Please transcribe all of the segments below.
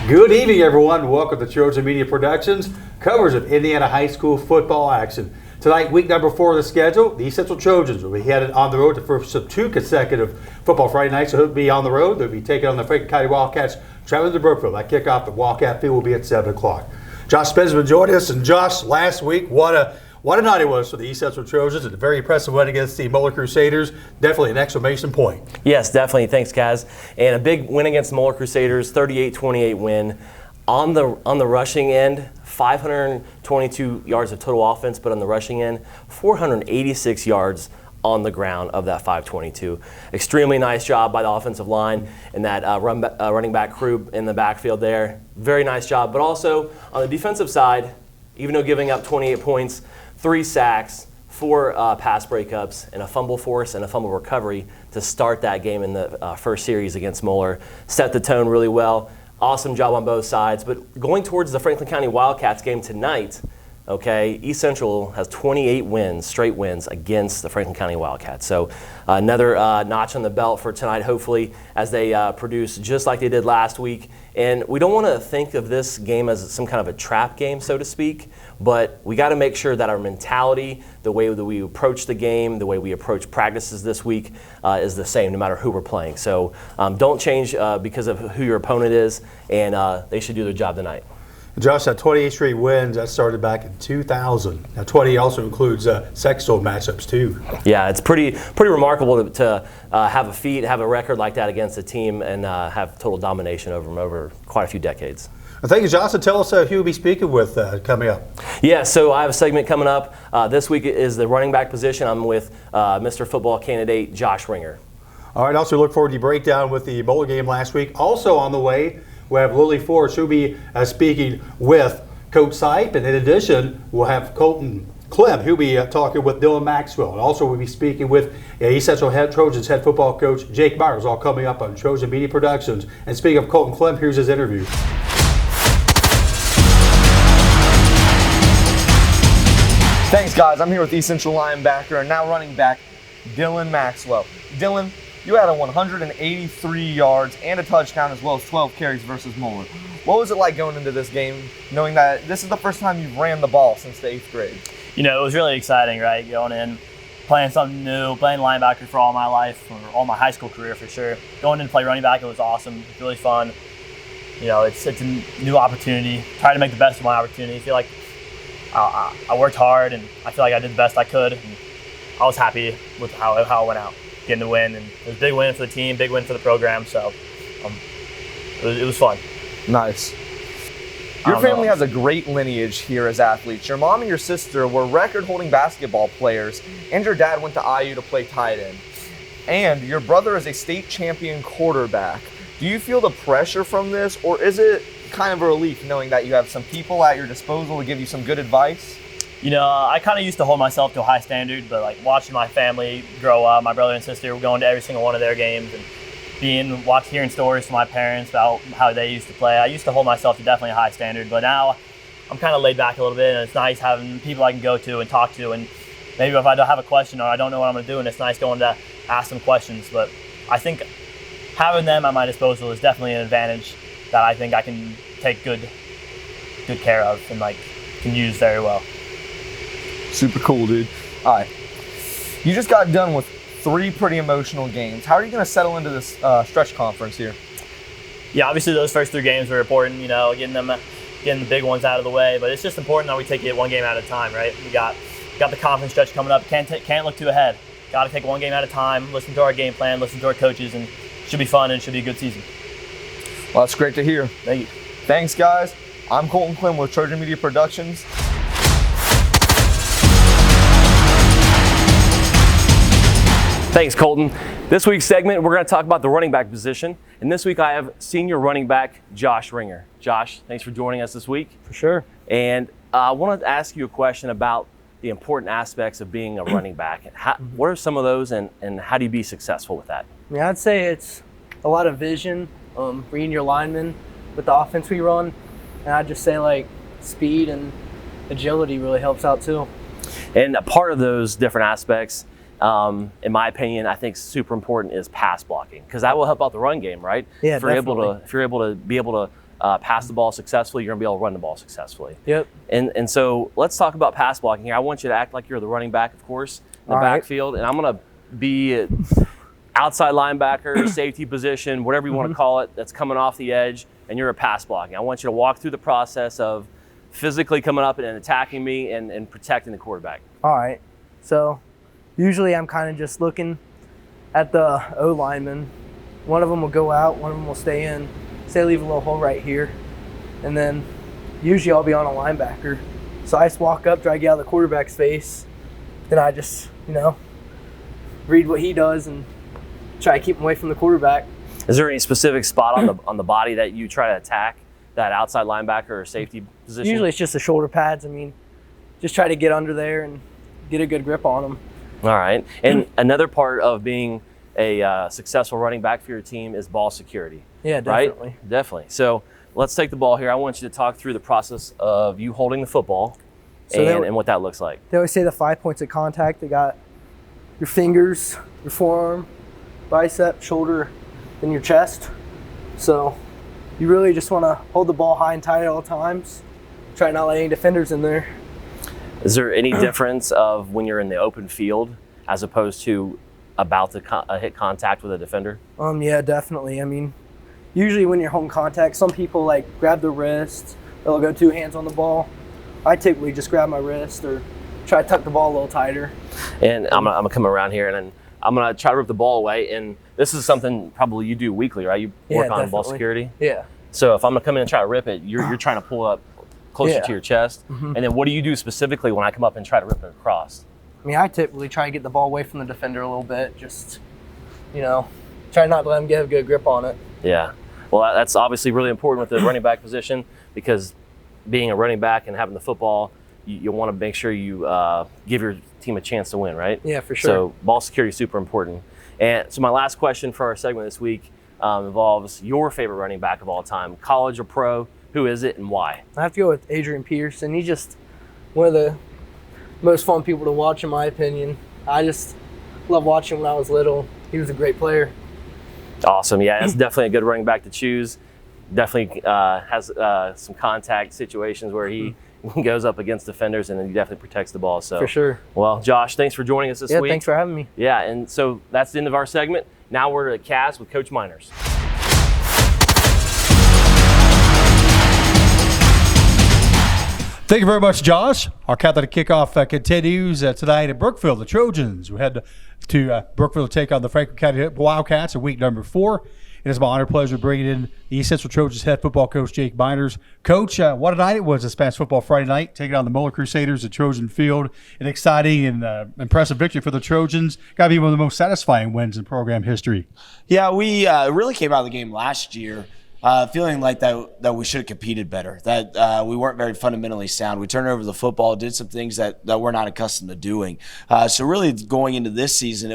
Good evening, everyone. Welcome to Trojan Media Productions, coverage of Indiana high school football action. Tonight, week number 4 of the schedule, the East Central Trojans will be headed on the road to first of 2 consecutive football Friday nights. So they'll be on the road. They'll be taking on the Franklin County Wildcats, traveling to Brookfield. That kickoff at Wildcat Field will be at 7 o'clock. Josh Spencer will join us. And Josh, last week, what a night it was for the East Central Trojans. A very impressive win against the Moeller Crusaders. Definitely an exclamation point. Yes, definitely. Thanks, Kaz. And a big win against the Moeller Crusaders, 38-28 win. On the rushing end, 522 yards of total offense, but on the rushing end, 486 yards on the ground of that 522. Extremely nice job by the offensive line and that running back crew in the backfield there. Very nice job. But also on the defensive side, even though giving up 28 points, 3 sacks, 4 pass breakups, and a fumble force and a fumble recovery to start that game in the first series against Moeller. Set the tone really well. Awesome job on both sides. But going towards the Franklin County Wildcats game tonight, okay, East Central has 28 wins, straight wins against the Franklin County Wildcats. So another notch on the belt for tonight, hopefully, as they produce just like they did last week. And we don't want to think of this game as some kind of a trap game, so to speak, but we got to make sure that our mentality, the way that we approach the game, the way we approach practices this week is the same no matter who we're playing. So don't change because of who your opponent is, and they should do their job tonight. Josh, that 28 straight wins, that started back in 2000. Now, 20 also includes sexual matchups, too. Yeah, it's pretty remarkable to have a record like that against a team and have total domination over them over quite a few decades. Well, thank you, Josh. So tell us who you'll be speaking with coming up. Yeah, so I have a segment coming up. This week is the running back position. I'm with Mr. Football candidate Josh Ringer. All right, also look forward to your breakdown with the Moeller game last week. Also on the way, we have Lily Forrest, who'll be speaking with Coach Sipe. And in addition, we'll have Colton Clem, who'll be talking with Dylan Maxwell. And also we'll be speaking with East Central Trojans head football coach Jake Myers, all coming up on Trojan Media Productions. And speaking of Colton Clem, here's his interview. Thanks, guys. I'm here with East Central linebacker and now running back Dylan Maxwell. Dylan, you had 183 yards and a touchdown as well as 12 carries versus Moeller. What was it like going into this game, knowing that this is the first time you've ran the ball since the 8th grade? You know, it was really exciting, right? Going in, playing something new, playing linebacker for all my life, or all my high school career for sure. Going in to play running back, it was awesome. It's really fun. You know, it's a new opportunity. Try to make the best of my opportunity. I feel like I worked hard, and I feel like I did the best I could. And I was happy with how it went out, getting the win. And it was a big win for the team, big win for the program. So it was fun. Nice. Your family has a great lineage here as athletes. Your mom and your sister were record-holding basketball players, and your dad went to IU to play tight end. And your brother is a state champion quarterback. Do you feel the pressure from this, or is it kind of a relief knowing that you have some people at your disposal to give you some good advice? You know, I kind of used to hold myself to a high standard, but like watching my family grow up, my brother and sister were going to every single one of their games and hearing stories from my parents about how they used to play. I used to hold myself to definitely a high standard, but now I'm kind of laid back a little bit, and it's nice having people I can go to and talk to, and maybe if I don't have a question or I don't know what I'm going to do, and it's nice going to ask them questions. But I think having them at my disposal is definitely an advantage that I think I can take good care of and can use very well. Super cool, dude. All right. You just got done with 3 pretty emotional games. How are you going to settle into this stretch conference here? Yeah, obviously those first 3 games were important, you know, getting the big ones out of the way, but it's just important that we take it one game at a time, right? We got the conference stretch coming up. Can't look too ahead. Got to take one game at a time, listen to our game plan, listen to our coaches, and it should be fun and it should be a good season. Well, that's great to hear. Thank you. Thanks, guys. I'm Colton Clem with Trojan Media Productions. Thanks, Colton. This week's segment, we're going to talk about the running back position. And this week I have senior running back Josh Ringer. Josh, thanks for joining us this week. For sure. And I wanted to ask you a question about the important aspects of being a running back. What are some of those, and how do you be successful with that? I mean, I'd say it's a lot of vision, reading your linemen with the offense we run. And I'd just say speed and agility really helps out too. And a part of those different aspects, in my opinion, I think super important is pass blocking, because that will help out the run game, right? Yeah, if you're able to pass the ball successfully, you're going to be able to run the ball successfully. Yep. And so let's talk about pass blocking here. I want you to act like you're the running back, of course, in the All right. backfield. And I'm going to be outside linebacker, safety position, whatever you want to call it, that's coming off the edge, and you're a pass blocking. I want you to walk through the process of physically coming up and attacking me and protecting the quarterback. All right. So usually I'm kind of just looking at the O lineman. One of them will go out, one of them will stay in. Say leave a little hole right here. And then usually I'll be on a linebacker. So I just walk up, try to get out of the quarterback's face. Then I just, read what he does and try to keep him away from the quarterback. Is there any specific spot on the body that you try to attack, that outside linebacker or safety position? Usually it's just the shoulder pads. Just try to get under there and get a good grip on them. All right. And another part of being a successful running back for your team is ball security. Yeah, definitely. Right? Definitely. So let's take the ball here. I want you to talk through the process of you holding the football and what that looks like. They always say the 5 points of contact. They got your fingers, your forearm, bicep, shoulder, and your chest. So you really just want to hold the ball high and tight at all times. Try not let any defenders in there. Is there any difference of when you're in the open field as opposed to about to hit contact with a defender? Yeah, definitely. Usually when you're holding contact, some people grab the wrist. They'll go 2 hands on the ball. I typically just grab my wrist or try to tuck the ball a little tighter. And I'm gonna come around here and then I'm gonna try to rip the ball away. And this is something probably you do weekly, right? You work on ball security. Yeah. So if I'm gonna come in and try to rip it, you're trying to pull up closer to your chest. Mm-hmm. And then what do you do specifically when I come up and try to rip it across? I typically try to get the ball away from the defender a little bit. Just, try not to let him get a good grip on it. Yeah. Well, that's obviously really important with the running back position, because being a running back and having the football, you want to make sure you give your team a chance to win, right? Yeah, for sure. So ball security is super important. And so my last question for our segment this week involves your favorite running back of all time, college or pro. Who is it and why? I have to go with Adrian Peterson. He's just one of the most fun people to watch, in my opinion. I just love watching him when I was little. He was a great player. Awesome. Yeah, that's definitely a good running back to choose. Definitely has some contact situations where he goes up against defenders and then he definitely protects the ball. So For sure. Well, Josh, thanks for joining us this week. Yeah, thanks for having me. Yeah, and so that's the end of our segment. Now we're at Cast with Coach Miners. Thank you very much, Josh. Our countdown to kickoff continues tonight at Brookville. The Trojans will head to Brookville to take on the Franklin County Wildcats in week number 4. It is my honor and pleasure bringing in the East Central Trojans head football coach, Jake Miners. Coach, what a night it was this past football Friday night, taking on the Moeller Crusaders at Trojan Field. An exciting and impressive victory for the Trojans. Got to be one of the most satisfying wins in program history. Yeah, we really came out of the game last year feeling like that we should have competed better, that we weren't very fundamentally sound. We turned over the football, did some things that we're not accustomed to doing. So really going into this season,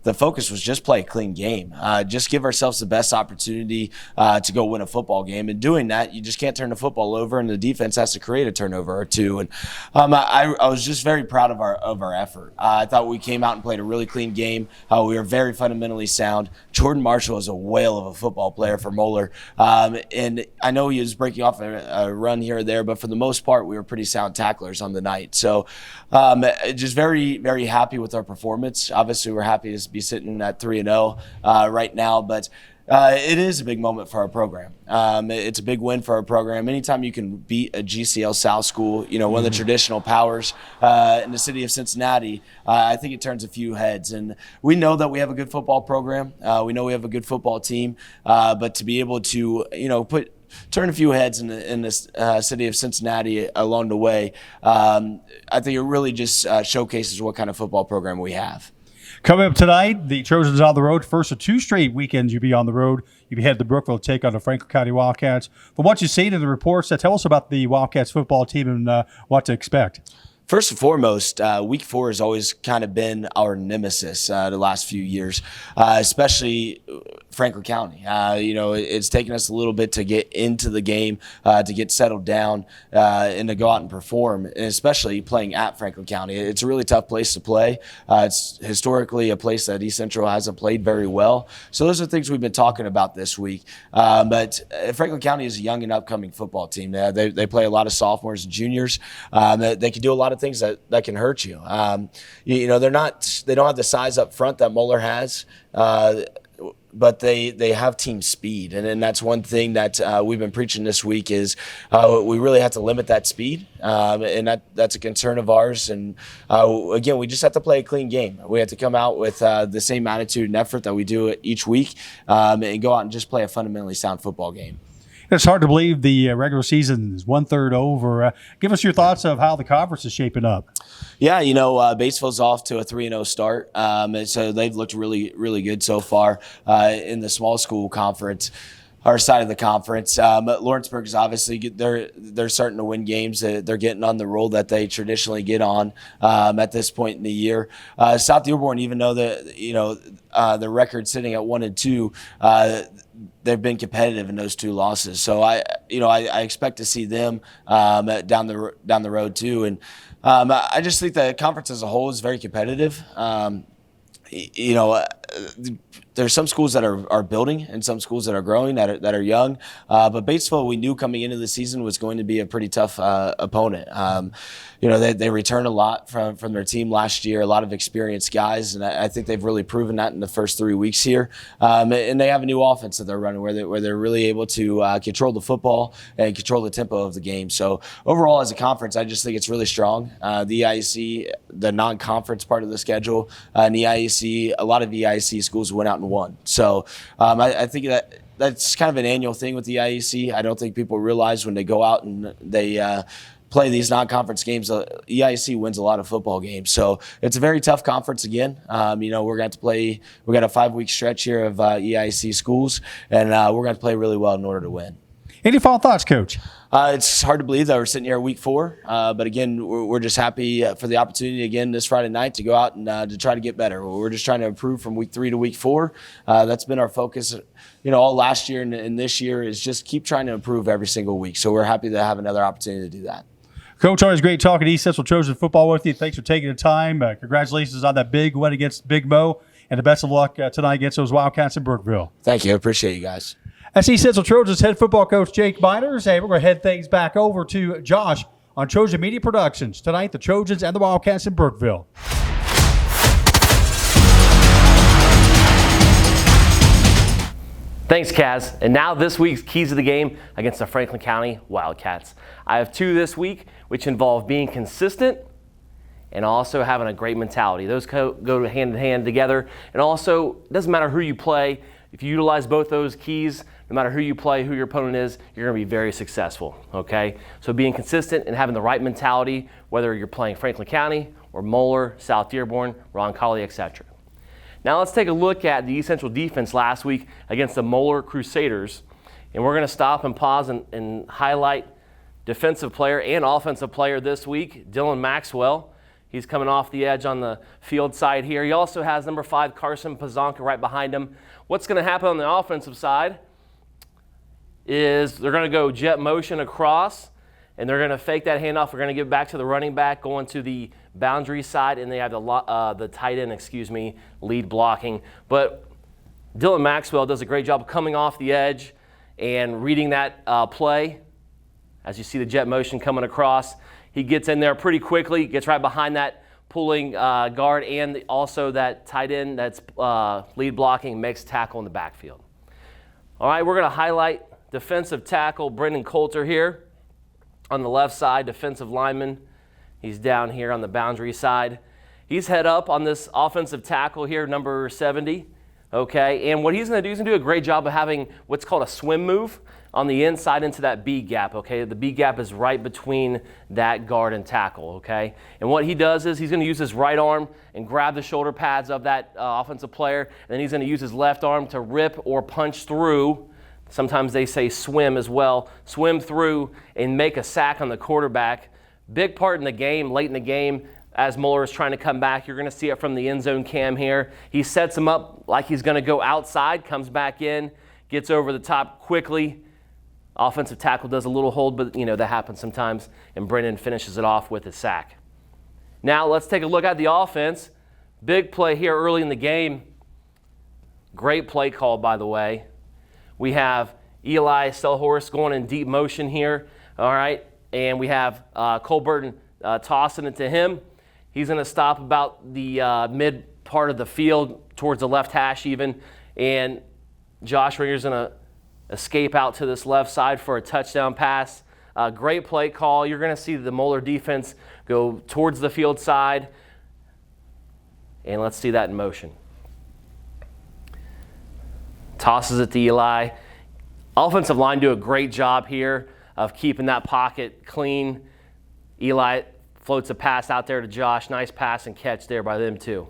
the focus was just play a clean game. Just give ourselves the best opportunity to go win a football game. And doing that, you just can't turn the football over, and the defense has to create a turnover or two. And I was just very proud of our effort. I thought we came out and played a really clean game. We were very fundamentally sound. Jordan Marshall is a whale of a football player for Moeller. And I know he was breaking off a run here or there, but for the most part, we were pretty sound tacklers on the night. So just very, very happy with our performance. Obviously, we're happy to be sitting at 3-0 right now, but it is a big moment for our program. It's a big win for our program. Anytime you can beat a GCL South school, one of the traditional powers in the city of Cincinnati, I think it turns a few heads. And we know that we have a good football program. We know we have a good football team. But to be able to, turn a few heads in this city of Cincinnati along the way, I think it really just showcases what kind of football program we have. Coming up tonight, the Trojans on the road. First of 2 straight weekends you'll be on the road. You'll be headed to Brookville to take on the Franklin County Wildcats. From what you've seen in the reports, tell us about the Wildcats football team and what to expect. First and foremost, week 4 has always kind of been our nemesis the last few years, especially Franklin County. It's taken us a little bit to get into the game, to get settled down, and to go out and perform, and especially playing at Franklin County. It's a really tough place to play. It's historically a place that East Central hasn't played very well. So those are things we've been talking about this week. But Franklin County is a young and upcoming football team. They play a lot of sophomores and juniors. They can do a lot of things that can hurt you. They don't have the size up front that Moeller has. But they have team speed, and that's one thing that we've been preaching this week is we really have to limit that speed, and that's a concern of ours. And again, we just have to play a clean game. We have to come out with the same attitude and effort that we do each week, and go out and just play a fundamentally sound football game. It's hard to believe the regular season is 1/3 over. Give us your thoughts of how the conference is shaping up. Yeah, Batesville's off to a 3-0 start. So they've looked really, really good so far in the small school conference, our side of the conference. Lawrenceburg is obviously they're starting to win games. They're getting on the roll that they traditionally get on at this point in the year. South Dearborn, even though the record's sitting at 1-2, they've been competitive in those 2 losses. So I expect to see them down the road too. And I just think the conference as a whole is very competitive. There's some schools that are building and some schools that are growing, that are young. But Batesville, we knew coming into the season was going to be a pretty tough opponent. They returned a lot from their team last year, a lot of experienced guys, and I think they've really proven that in the first 3 weeks here. And they have a new offense that they're running where they're really able to control the football and control the tempo of the game. So overall, as a conference, I just think it's really strong. The EIAC, the non-conference part of the schedule, and the EIAC, a lot of EIAC schools went out and won. So I think that's kind of an annual thing with the EIAC. I don't think people realize when they go out and they play these non-conference games, EIAC wins a lot of football games. So it's a very tough conference again. We're going to have to play. We got a 5-week stretch here of EIAC schools, and we're going to have to play really well in order to win. Any final thoughts, Coach? It's hard to believe that we're sitting here at week 4, but again, we're just happy for the opportunity again this Friday night to go out and to try to get better. We're just trying to improve from week 3 to week 4. That's been our focus, all last year and this year is just keep trying to improve every single week. So we're happy to have another opportunity to do that. Coach, always great talking East Central Trojan football with you. Thanks for taking the time. Congratulations on that big win against Big Mo, and the best of luck tonight against those Wildcats in Brookville. Thank you. I appreciate you guys. That's East Central Trojans head football coach Jake Miners. Hey, we're going to head things back over to Josh on Trojan Media Productions. Tonight, the Trojans and the Wildcats in Brookville. Thanks, Kaz. And now this week's keys of the game against the Franklin County Wildcats. I have 2 this week, which involve being consistent and also having a great mentality. Those go hand in hand together. And also, it doesn't matter who you play. If you utilize both those keys, no matter who you play, who your opponent is, you're going to be very successful, okay? So being consistent and having the right mentality, whether you're playing Franklin County or Moeller, South Dearborn, Roncalli, etc. Now let's take a look at the East Central defense last week against the Moeller Crusaders. And we're going to stop and pause and highlight defensive player and offensive player this week, Dylan Maxwell. He's coming off the edge on the field side here. He also has number 5, Carson Pazonka, right behind him. What's going to happen on the offensive side is they're going to go jet motion across, and they're going to fake that handoff. We're going to give it back to the running back going to the boundary side, and they have the tight end, lead blocking. But Dylan Maxwell does a great job of coming off the edge and reading that play. As you see the jet motion coming across, he gets in there pretty quickly, gets right behind that pulling guard and also that tight end that's lead blocking, makes tackle in the backfield. All right, we're going to highlight defensive tackle Brendan Coulter here on the left side, defensive lineman. He's down here on the boundary side. He's head up on this offensive tackle here, number 70. Okay, and what he's going to do, he's going to do a great job of having what's called a swim move on the inside into that B gap, okay? The B gap is right between that guard and tackle, okay? And what he does is he's going to use his right arm and grab the shoulder pads of that offensive player, and then he's going to use his left arm to rip or punch through. Sometimes they say swim as well. Swim through and make a sack on the quarterback. Big part in the game, late in the game, as Mueller is trying to come back. You're going to see it from the end zone cam here. He sets him up like he's going to go outside, comes back in, gets over the top quickly. Offensive tackle does a little hold, but that happens sometimes, and Brennan finishes it off with a sack. Now let's take a look at the offense. Big play here early in the game. Great play call, by the way. We have Eli Stelhorst going in deep motion here, all right? And we have Cole Burton tossing it to him. He's going to stop about the mid part of the field, towards the left hash even, and Josh Ringer's going to escape out to this left side for a touchdown pass. Great play call. You're going to see the Moeller defense go towards the field side, and let's see that in motion. Tosses it to Eli. Offensive line do a great job here of keeping that pocket clean. Eli floats a pass out there to Josh. Nice pass and catch there by them too.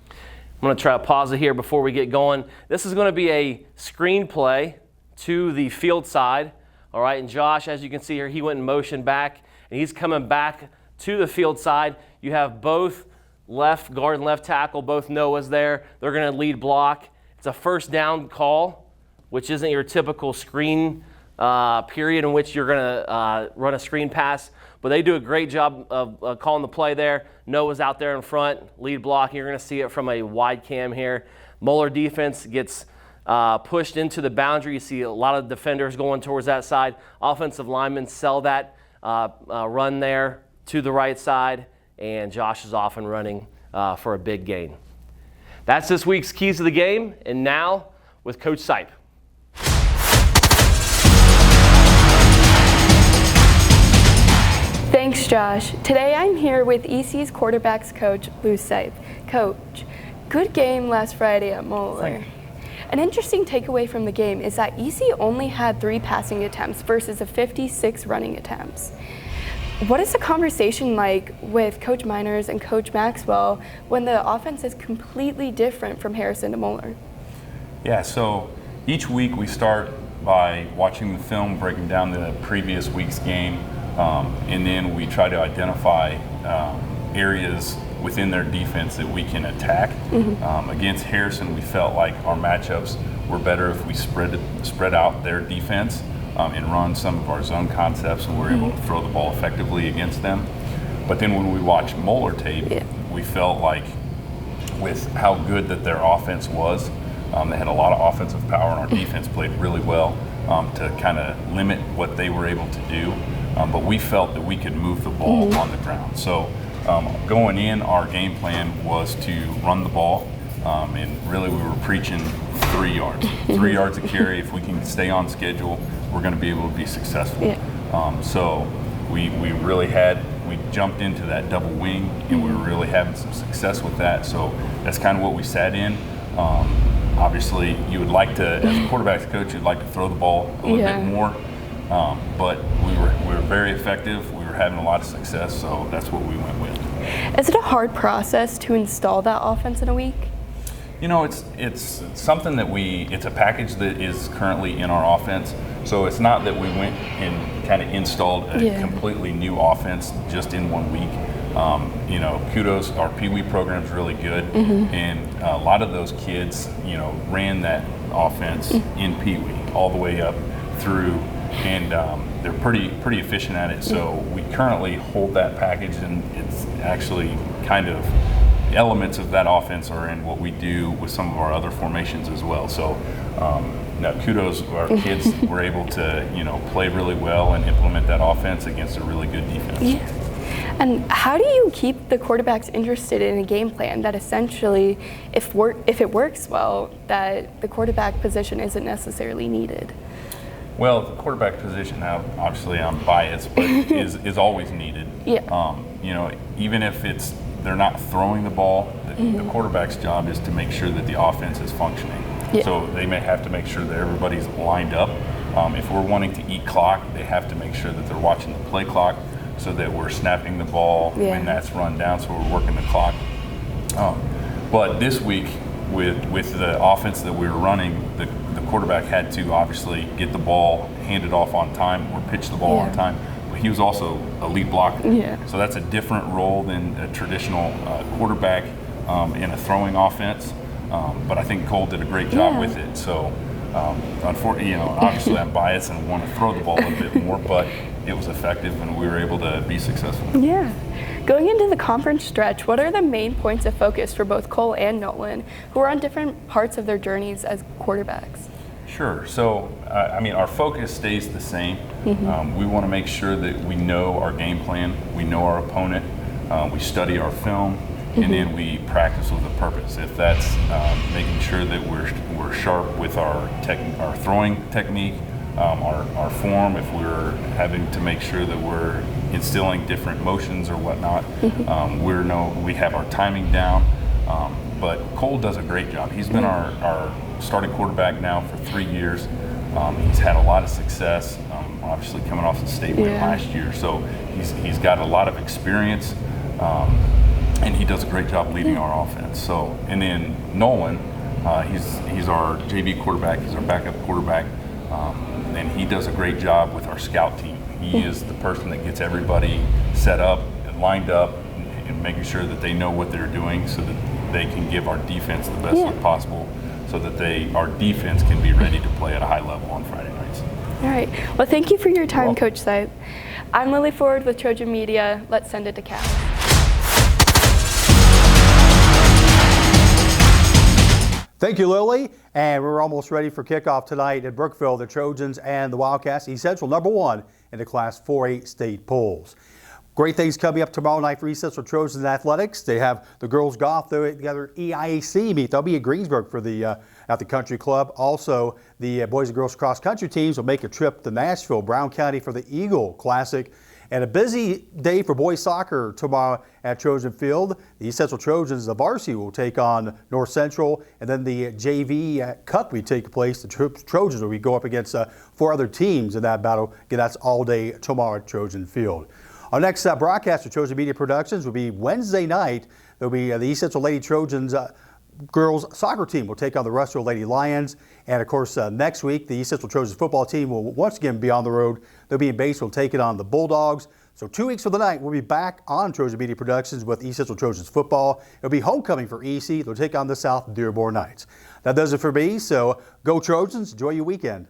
I'm going to try to pause it here before we get going. This is going to be a screen play to the field side. All right, and Josh, as you can see here, he went in motion back, and he's coming back to the field side. You have both left guard and left tackle, both Noahs there. They're going to lead block. It's a first down call, which isn't your typical screen period in which you're going to run a screen pass. But they do a great job of calling the play there. Noah's out there in front, lead block. You're going to see it from a wide cam here. Moeller defense gets pushed into the boundary. You see a lot of defenders going towards that side. Offensive linemen sell that run there to the right side, and Josh is off and running for a big gain. That's this week's Keys to the Game, and now with Coach Sipe. Thanks, Josh. Today I'm here with EC's quarterbacks coach, Lou Sipe. Coach, good game last Friday at Moeller. An interesting takeaway from the game is that EC only had 3 passing attempts versus a 56 running attempts. What is the conversation like with Coach Miners and Coach Maxwell when the offense is completely different from Harrison to Moeller? Yeah, so each week we start by watching the film, breaking down the previous week's game, and then we try to identify areas within their defense that we can attack. Against Harrison, we felt like our matchups were better if we spread out their defense and run some of our zone concepts, and we're able to throw the ball effectively against them. But then when we watched Moeller tape, we felt like with how good that their offense was, they had a lot of offensive power, and our defense played really well to kind of limit what they were able to do. But we felt that we could move the ball on the ground. So going in, our game plan was to run the ball, and really we were preaching 3 yards. 3 yards a carry. If we can stay on schedule, we're going to be able to be successful. So we jumped into that double wing, and we were really having some success with that. So that's kind of what we sat in. Obviously, you would like to, as a quarterback's coach, you'd like to throw the ball a little bit more. But we were very effective. We were having a lot of success, so that's what we went with. Is it a hard process to install that offense in a week? You know, it's something that it's a package that is currently in our offense. So it's not that we went and kind of installed a completely new offense just in 1 week. Kudos, our Pee Wee program's really good, and a lot of those kids, ran that offense in Pee Wee all the way up through, and they're pretty efficient at it. So we currently hold that package, and it's actually kind of elements of that offense are in what we do with some of our other formations as well. So kudos, our kids were able to play really well and implement that offense against a really good defense. And how do you keep the quarterbacks interested in a game plan that essentially, if it works well, that the quarterback position isn't necessarily needed? Well, the quarterback position, now obviously I'm biased, but is always needed. Even if they're not throwing the ball, the quarterback's job is to make sure that the offense is functioning. So they may have to make sure that everybody's lined up. If we're wanting to eat clock, they have to make sure that they're watching the play clock, so that we're snapping the ball when that's run down, so we're working the clock. But this week, with the offense that we were running, the quarterback had to obviously get the ball handed off on time or pitch the ball on time. But he was also a lead blocker. Yeah. So that's a different role than a traditional quarterback in a throwing offense. But I think Cole did a great job with it. So, unfortunately, obviously I'm biased and want to throw the ball a little bit more, but it was effective and we were able to be successful. Yeah. Going into the conference stretch, what are the main points of focus for both Cole and Nolan, who are on different parts of their journeys as quarterbacks? Sure. So, our focus stays the same. We want to make sure that we know our game plan, we know our opponent, we study our film, and then we practice with a purpose. If that's making sure that we're sharp with our throwing technique, our form, if we're having to make sure that we're instilling different motions or whatnot, we have our timing down. But Cole does a great job. He's been our starting quarterback now for 3 years. He's had a lot of success, obviously coming off the state win last year. So he's got a lot of experience, and he does a great job leading our offense. So, and then Nolan, he's our JV quarterback. He's our backup quarterback, and he does a great job with our scout team. He is the person that gets everybody set up and lined up and making sure that they know what they're doing so that they can give our defense the best look possible, so that our defense can be ready to play at a high level on Friday nights. All right. Well, thank you for your time, Coach Sipe. I'm Lily Ford with Trojan Media. Let's send it to Cal. Thank you, Lily. And we're almost ready for kickoff tonight at Brookville. The Trojans and the Wildcats, East Central #1 in the Class 4A state polls. Great things coming up tomorrow night for East Central Trojans athletics. They have the girls golf together EIAC meet. They'll be at Greensburg for at the country club. Also, the boys and girls cross country teams will make a trip to Nashville, Brown County for the Eagle Classic. And a busy day for boys soccer tomorrow at Trojan Field. The East Central Trojans, the varsity, will take on North Central, and then the JV Cup will take place. The Trojans will go up against 4 other teams in that battle. Again, that's all day tomorrow at Trojan Field. Our next broadcast for Trojan Media Productions will be Wednesday night. There'll be the East Central Lady Trojans girls soccer team will take on the Russell Lady Lions. And of course, next week, the East Central Trojans football team will once again be on the road. They'll be in Batesville taking on the Bulldogs. So 2 weeks from the night, we'll be back on Trojan Media Productions with East Central Trojans football. It'll be homecoming for EC. They'll take on the South Dearborn Knights. That does it for me. So go Trojans. Enjoy your weekend.